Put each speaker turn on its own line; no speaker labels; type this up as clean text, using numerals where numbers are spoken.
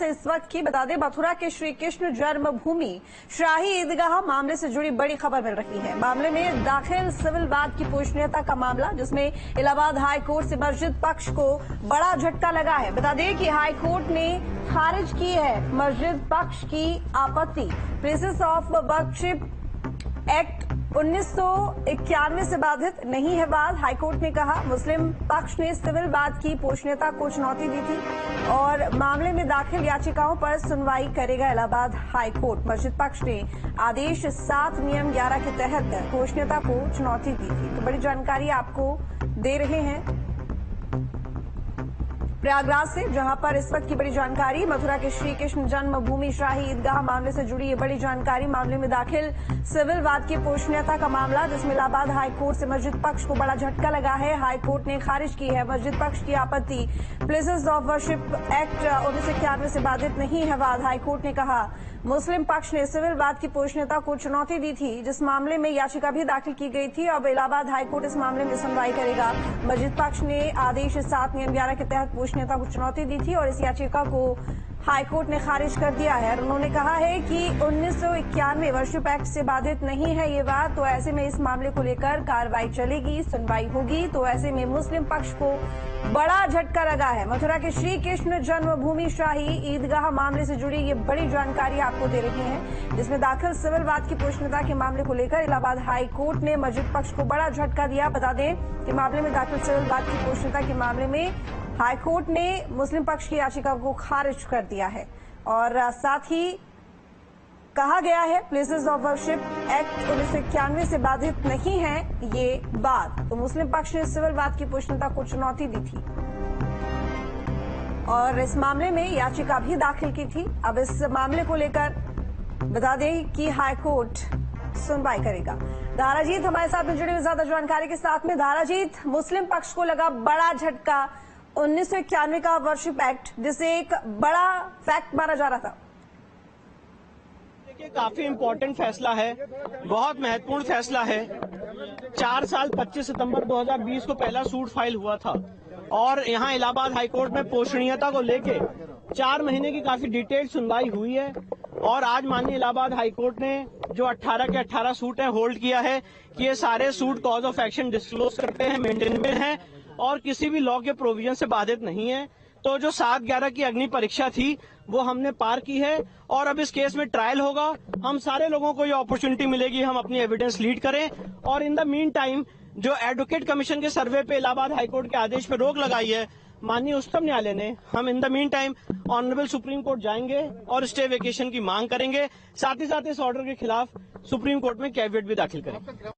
इस वक्त की बता दें, मथुरा के श्री कृष्ण जन्मभूमि शाही ईदगाह मामले से जुड़ी बड़ी खबर मिल रही है। मामले में दाखिल सिविल वाद की पूछनीयता का मामला, जिसमें इलाहाबाद हाई कोर्ट से मस्जिद पक्ष को बड़ा झटका लगा है। बता दें कि हाई कोर्ट ने खारिज की है मस्जिद पक्ष की आपत्ति। प्लेसेस ऑफ वर्शिप एक्ट 1991 से बाधित नहीं है वाद। हाईकोर्ट ने कहा, मुस्लिम पक्ष ने सिविल वाद की पूछनीयता को चुनौती दी थी और मामले में दाखिल याचिकाओं पर सुनवाई करेगा इलाहाबाद हाईकोर्ट। मस्जिद पक्ष ने आदेश 7 नियम 11 के तहत पूछनीयता को चुनौती दी थी। तो बड़ी जानकारी आपको दे रहे हैं प्रयागराज से, जहां पर इस वक्त की बड़ी जानकारी, मथुरा के श्री कृष्ण जन्मभूमि शाही ईदगाह मामले से जुड़ी ये बड़ी जानकारी। मामले में दाखिल सिविल वाद की पूछनीयता का मामला, जिसमें इलाहाबाद हाई कोर्ट से मस्जिद पक्ष को बड़ा झटका लगा है। हाई कोर्ट ने खारिज की है मस्जिद पक्ष की आपत्ति। प्लेसेस ऑफ वर्शिप एक्ट 1991 से बाधित नहीं है वाद। हाई कोर्ट ने कहा, मुस्लिम पक्ष ने सिविल वाद की पूछनीयता को चुनौती दी थी, जिस मामले में याचिका भी दाखिल की गई थी। अब इलाहाबाद हाईकोर्ट इस मामले में सुनवाई करेगा। मस्जिद पक्ष ने आदेश 7 नियम 11 के तहत पूछनीयता को चुनौती दी थी और इस याचिका को हाईकोर्ट ने खारिज कर दिया है। और उन्होंने कहा है कि 1991 वर्शिप एक्ट से बाधित नहीं है ये बात। तो ऐसे में इस मामले को लेकर कार्रवाई चलेगी, सुनवाई होगी। तो ऐसे में मुस्लिम पक्ष को बड़ा झटका लगा है। मथुरा के श्री कृष्ण जन्मभूमि शाही ईदगाह मामले से जुड़ी ये बड़ी जानकारी आपको दे रही है, जिसमें दाखिल सिविल वाद की पूछनीयता के मामले को लेकर इलाहाबाद हाई कोर्ट ने मस्जिद पक्ष को बड़ा झटका दिया। बता दें कि मामले में दाखिल सिविल वाद की पूछनीयता के मामले में हाईकोर्ट ने मुस्लिम पक्ष की याचिका को खारिज कर दिया है और साथ ही कहा गया है, प्लेसेस ऑफ वर्शिप एक्ट 1991 से बाधित नहीं है ये बात। तो मुस्लिम पक्ष ने सिविल वाद की पूछनीयता को चुनौती दी थी और इस मामले में याचिका भी दाखिल की थी। अब इस मामले को लेकर बता दें कि हाईकोर्ट सुनवाई करेगा। धाराजीत हमारे साथ में जुड़े हुए ज्यादा जानकारी के साथ में। धाराजीत, मुस्लिम पक्ष को लगा बड़ा झटका 1991 का वर्शिप एक्ट, जिसे एक बड़ा फैक्ट माना जा रहा था।
देखिए, काफी इम्पोर्टेंट फैसला है, बहुत महत्वपूर्ण फैसला है। 4 साल 25 सितंबर 2020 को पहला सूट फाइल हुआ था और यहाँ इलाहाबाद हाईकोर्ट में पोषणीयता को लेके 4 महीने की काफी डिटेल सुनवाई हुई है और आज माननीय इलाहाबाद हाईकोर्ट ने जो 18 के 18 सूट हैं होल्ड किया है कि ये सारे suit cause of action disclose करते हैं, मेंटेनेबल हैं और किसी भी लॉ के प्रोविजन से बाधित नहीं है। तो जो 7/11 की अग्नि परीक्षा थी वो हमने पार की है और अब इस केस में ट्रायल होगा। हम सारे लोगों को ये अपॉर्चुनिटी मिलेगी, हम अपनी एविडेंस लीड करें और इन द मीन टाइम जो एडवोकेट कमीशन के सर्वे पे इलाहाबाद हाईकोर्ट के आदेश पे रोक लगाई है माननीय उच्चतम न्यायालय ने, हम in the mean time honourable supreme court जाएंगे और स्टे वेकेशन की मांग करेंगे। साथ ही साथ इस ऑर्डर के खिलाफ सुप्रीम कोर्ट में कैविएट भी दाखिल करेंगे।